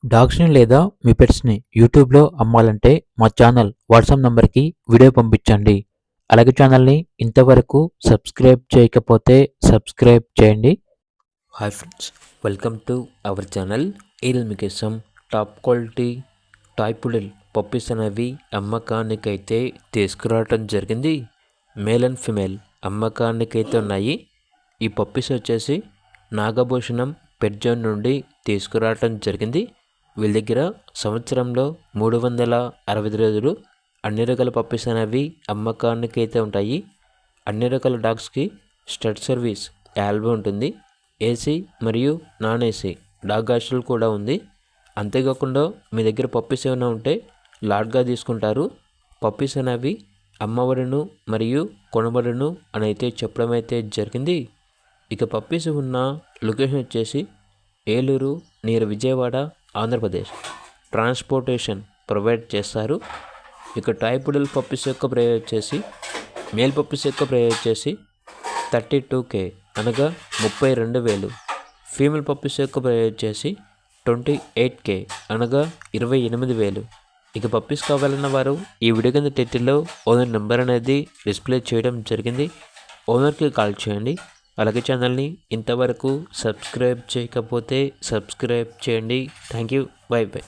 డాగ్స్‌ని లేదా మీ పెట్స్‌ని యూట్యూబ్‌లో అమ్మాలంటే మా ఛానల్ వాట్సాప్ నంబర్‌కి వీడియో పంపించండి. అలాగే ఛానల్‌ని ఇంతవరకు సబ్స్క్రైబ్ చేయకపోతే సబ్స్క్రైబ్ చేయండి. Hi friends, welcome to our channel. ఈరోజు మీకోసం టాప్ క్వాలిటీ టాయ్ పుడెల్ పప్పీస్ అనేవి అమ్మకానికైతే తీసుకురావటం జరిగింది. మేల్ అండ్ ఫిమేల్ అమ్మకానికైతే ఉన్నాయి. ఈ పప్పీస్ వచ్చేసి నాగభూషణం పెట్ జోన్ నుండి తీసుకురావటం జరిగింది. వీళ్ళ దగ్గర సంవత్సరంలో 365 రోజులు అన్ని రకాల పప్పీస్ అనేవి అమ్మకానికి అయితే ఉంటాయి. అన్ని రకాల డాగ్స్కి స్టడ్ సర్వీస్ ఆల్బమ్ ఉంటుంది. ఏసీ మరియు నాన్ ఏసీ డాగ్ హాస్టల్ కూడా ఉంది. అంతేకాకుండా మీ దగ్గర పప్పీస్ ఏమైనా ఉంటే లాట్గా తీసుకుంటారు. పప్పీస్ అనేవి అమ్మబడును మరియు కొనబడును అని అయితే చెప్పడం అయితే జరిగింది. ఇక పప్పీస్ ఉన్న లొకేషన్ వచ్చేసి Eluru near Vijayawada, Andhra Pradesh. Transportation provide చేస్తారు. ఇక టాయ్ పుడెల్ పప్పీస్ యొక్క ప్రైస్ వచ్చేసి మేల్ పప్పీస్ యొక్క ప్రైస్ వచ్చేసి 32K అనగా 32,000. ఫీమేల్ పప్పీస్ యొక్క ప్రైస్ వచ్చేసి 28K అనగా 28,000. ఇక పప్పీస్ కావాలన్న వారు ఈ వీడియో కింద టైటిల్లో ఓనర్ నెంబర్ అనేది డిస్ప్లే చేయడం జరిగింది. ఓనర్కి కాల్ చేయండి. అలాగే ఛానల్ని ఇంతవరకు సబ్స్క్రైబ్ చేయకపోతే సబ్స్క్రైబ్ చేయండి. Thank you. By by.